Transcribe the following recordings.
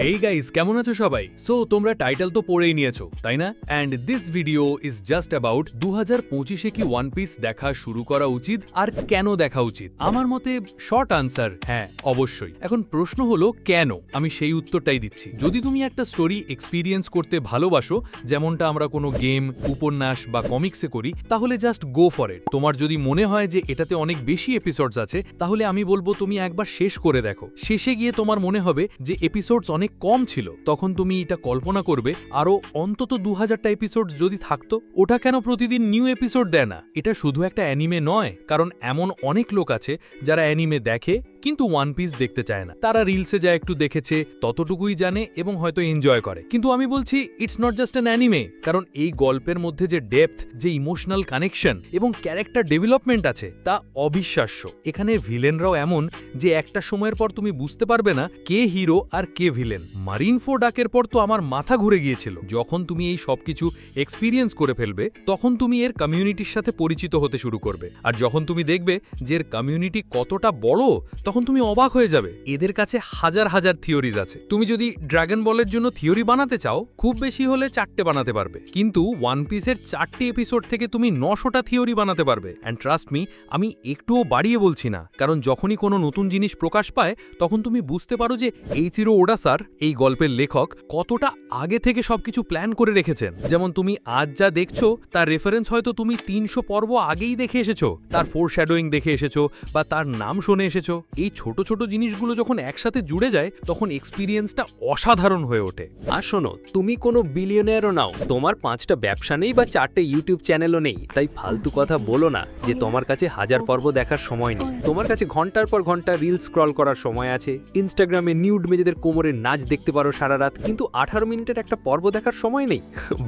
Hey guys, কেমন আছো সবাই? সো তোমরা টাইটেল তো পড়েই নিয়েছো, তাই না? And this video is just about 2025-এ কি ওয়ান পিস দেখা শুরু করা উচিত আর কেন দেখা উচিত। আমার মতে শর্ট আনসার হ্যাঁ, অবশ্যই। এখন প্রশ্ন হলো কেন, আমি সেই উত্তরটাই দিচ্ছি। যদি তুমি একটা স্টোরি এক্সপিরিয়েন্স করতে ভালোবাসো, যেমনটা আমরা কোনো গেম, উপন্যাস বা কমিক্সে করি, তাহলে জাস্ট গো ফর ইট। তোমার যদি মনে হয় যে এটাতে অনেক বেশি এপিসোডস আছে, তাহলে আমি বলবো তুমি একবার শেষ করে দেখো। শেষে গিয়ে তোমার মনে হবে যে এপিসোডস অনেক কম ছিল, তখন তুমি এটা কল্পনা করবে আরো অন্তত 2000টা এপিসোড যদি থাকতো। ওটা কেন প্রতিদিন নিউ এপিসোড দেয় না? এটা শুধু একটা অ্যানিমে নয়, কারণ এমন অনেক লোক আছে যারা অ্যানিমে দেখে কিন্তু ওয়ান পিস দেখতে চায় না। তারা রিলসে যা একটু দেখেছে ততটুকুই জানে এবং হয়তো এনজয় করে। কিন্তু আমি বলছি it's not just an anime, কারণ এই গল্পের মধ্যে যে ডেপথ, যে ইমোশনাল কানেকশন এবং ক্যারেক্টার ডেভেলপমেন্ট আছে তা অবিশ্বাস্য। এখানে ভিলেনরাও এমন যে একটা সময়ের পর তুমি বুঝতে পারবে না কে হিরো আর কে ভিলেন। মারিনফো ডাকের পর তো আমার মাথা ঘুরে গিয়েছিল। যখন তুমি এই সবকিছু এক্সপিরিয়েন্স করে ফেলবে, তখন তুমি এর কমিউনিটির সাথে পরিচিত হতে শুরু করবে। আর যখন তুমি দেখবে যে এর কমিউনিটি কতটা বড়, তখন তুমি অবাক হয়ে যাবে। এদের কাছে হাজার হাজার থিওরিজ আছে। তুমি যদি ড্রাগন বলের জন্য থিওরি বানাতে চাও, খুব বেশি হলে 4টে বানাতে পারবে, কিন্তু ওয়ান পিসের 4টি এপিসোড থেকে তুমি 900টা থিওরি বানাতে পারবে। অ্যান্ড ট্রাস্ট মি, আমি একটুও বাড়িয়ে বলছি না, কারণ যখনই কোনো নতুন জিনিস প্রকাশ পায়, তখন তুমি বুঝতে পারো যে এইচিরো ওডা স্যার, এই গল্পের লেখক, কতটা আগে থেকে সবকিছু প্ল্যান করে রেখেছেন। যেমন তুমি আজ যা দেখছো তার রেফারেন্স হয়তো তুমি 300 পর্ব আগেই দেখে এসেছো, তার ফোরশ্যাডোয়িং দেখে এসেছো বা তার নাম শুনে এসেছো। এই ছোট ছোট জিনিসগুলো যখন একসাথে জুড়ে যায়, তখন এক্সপিরিয়েন্সটা অসাধারণ হয়ে ওঠে। আর শোনো, তুমি কোনো বিলিয়নিয়ারও নাও, তোমার 5টা ব্যবসা নেই বা 4টে ইউটিউব চ্যানেলও নেই, তাই ফালতু কথা বলো না যে তোমার কাছে 1000 পর্ব দেখার সময় নেই। তোমার কাছে ঘন্টার পর ঘন্টা রিল স্ক্রল করার সময় আছে। ইনস্টাগ্রামে নিউড মেয়েদের কোমরের নাচ দেখতে পারো সারা রাত, কিন্তু 18 মিনিটের একটা পর্ব দেখার সময় নেই।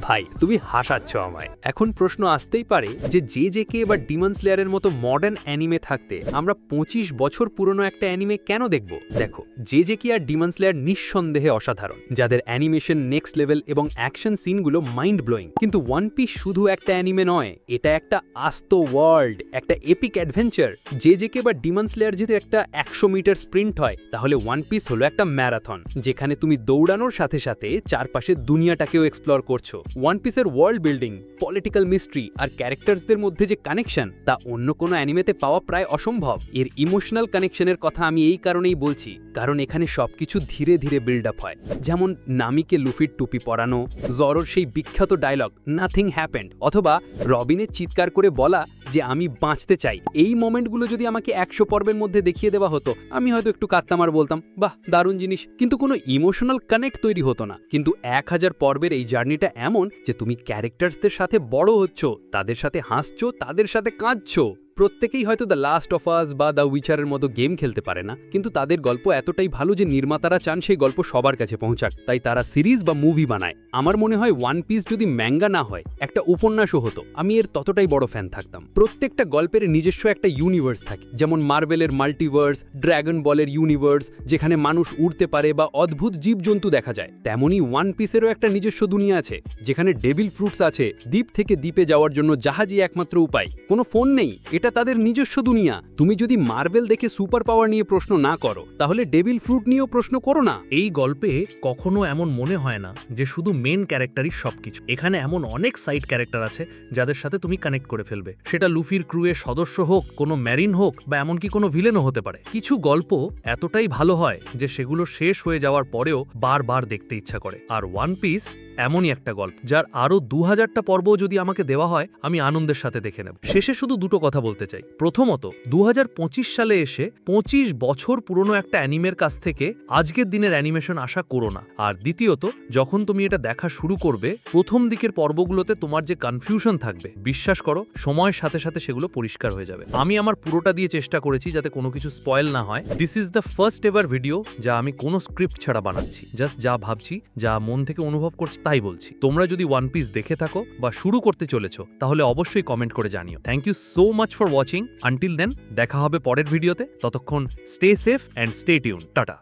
ভাই, তুমি হাসাচ্ছ আমায়। এখন প্রশ্ন আসতেই পারে যে জেজেকে বা ডিমন স্লেয়ারের মতো মডার্ন অ্যানিমে থাকতে আমরা 25 বছর পুরনো একটা অ্যানিমে কেন দেখব? দেখো, জেজেকে আর ডিমন স্লেয়ার নিঃসন্দেহে অসাধারণ, যাদের অ্যানিমেশন নেক্সট লেভেল এবং অ্যাকশন সিনগুলো মাইন্ড ব্লোয়িং। কিন্তু ওয়ান পিস শুধু একটা অ্যানিমে নয়, এটা একটা আস্ত ওয়ার্ল্ড, একটা এপিক অ্যাডভেঞ্চার। জেজেকে বা ডিমন স্লেয়ার যদি একটা 100 মিটার স্প্রিন্ট হয়, তাহলে ওয়ান পিস হলো একটা ম্যারাথন, যেখানে তুমি দৌড়ানোর সাথে সাথে চারপাশের দুনিয়াটাকেও এক্সপ্লোর করছো। ওয়ান পিসের ওয়ার্ল্ড বিল্ডিং, পলিটিক্যাল মিস্ট্রি আর ক্যারেক্টার্সদের মধ্যে যে কানেকশন, তা অন্য কোনো অ্যানিমেতে পাওয়া প্রায় অসম্ভব। এর ইমোশনাল কানেকশনের কথা আমি এই কারণেই বলছি, কারণ এখানে সবকিছু ধীরে ধীরে বিল্ড আপ হয়। যেমন নামিকে লুফির টুপি পরানো, জরোর সেই বিখ্যাত ডায়লগ নাথিং হ্যাপেন্ড, অথবা রবিনের চিৎকার করে বলা যে আমি বাঁচতে চাই। এই মোমেন্টগুলো যদি আমাকে 100 পর্বের মধ্যে দেখিয়ে দেওয়া হতো, আমি হয়তো একটু কাঁদতাম আর বলতাম বাহ, দারুণ জিনিস, কিন্তু কোনো ইমোশনাল কানেক্ট তৈরি হতো না। কিন্তু 1000 পর্বের এই জার্নিটা এমন যে তুমি ক্যারেক্টার্সদের সাথে বড় হচ্ছ, তাদের সাথে হাসছো, তাদের সাথে কাঁদছো। প্রত্যেকেই হয়তো দ্য লাস্ট অফ আস বা দ্য উইচারের মতো গেম খেলতে পারে না, কিন্তু তাদের গল্প এতটাই ভালো যে নির্মাতারা চান সেই গল্প সবার কাছে পৌঁছাক, তাই তারা সিরিজ বা মুভি বানায়। আমার মনে হয় ওয়ান পিস যদি ম্যাঙ্গা না হয়, একটা উপন্যাসও হতো, আমি এর ততটাই বড় ফ্যান থাকতাম। প্রত্যেকটা গল্পের নিজস্ব একটা ইউনিভার্স থাকে, যেমন মার্ভেলের মাল্টিভার্স, ড্রাগন বলের ইউনিভার্স, যেখানে মানুষ উড়তে পারে বা অদ্ভুত জীবজন্তু দেখা যায়। তেমনই ওয়ান পিসেরও একটা নিজস্ব দুনিয়া আছে, যেখানে ডেভিল ফ্রুটস আছে, দ্বীপ থেকে দ্বীপে যাওয়ার জন্য জাহাজই একমাত্র উপায়, কোনো ফোন নেই, এটা তাদের নিজস্ব দুনিয়া। তুমি যদি মার্ভেল দেখে সুপার পাওয়ার নিয়ে প্রশ্ন না করো, তাহলে ডেভিল ফ্রুট নিয়েও প্রশ্ন করো না। এই গল্পে কখনো এমন মনে হয় না যে শুধু মেন ক্যারেক্টারই সবকিছু। এখানে এমন অনেক সাইড ক্যারেক্টার আছে যাদের সাথে তুমি কানেক্ট করে ফেলবে। সেটা লুফির ক্রুয়ের সদস্য হোক, কোনো ম্যারিন হোক, বা এমনকি কোনো ভিলেনও হতে পারে। কিছু গল্প এতটাই ভালো হয় যে সেগুলো শেষ হয়ে যাওয়ার পরেও বারবার দেখতে ইচ্ছা করে। আর ওয়ান পিস এমনই একটা গল্প, যার আরো 2000টা পর্ব যদি আমাকে দেওয়া হয়, আমি আনন্দের সাথে দেখে নেব। শেষে শুধু দুটো কথা বলতে চাই। প্রথমত, 2025 সালে এসে 25 বছর পুরনো একটা অ্যানিমের কাছ থেকে আজকের দিনের অ্যানিমেশন আশা করো না। আর দ্বিতীয়ত, যখন তুমি এটা দেখা শুরু করবে, প্রথম দিকের পর্বগুলোতে তোমার যে কনফিউশন থাকবে, বিশ্বাস করো সময়ের সাথে সাথে সেগুলো পরিষ্কার হয়ে যাবে। আমি আমার পুরোটা দিয়ে চেষ্টা করেছি যাতে কোনো কিছু স্পয়েল না হয়। This is the first ever video যা আমি কোনো স্ক্রিপ্ট ছাড়া বানাচ্ছি। জাস্ট যা ভাবছি, যা মন থেকে অনুভব করছি তাই বলছি। তোমরা যদি ওয়ান পিস দেখে থাকো বা শুরু করতে চলেছো, তাহলে অবশ্যই কমেন্ট করে জানিও। Thank you so much for watching. Until then, দেখা হবে পরের ভিডিওতে। ততক্ষণ stay safe and stay tune. Tata.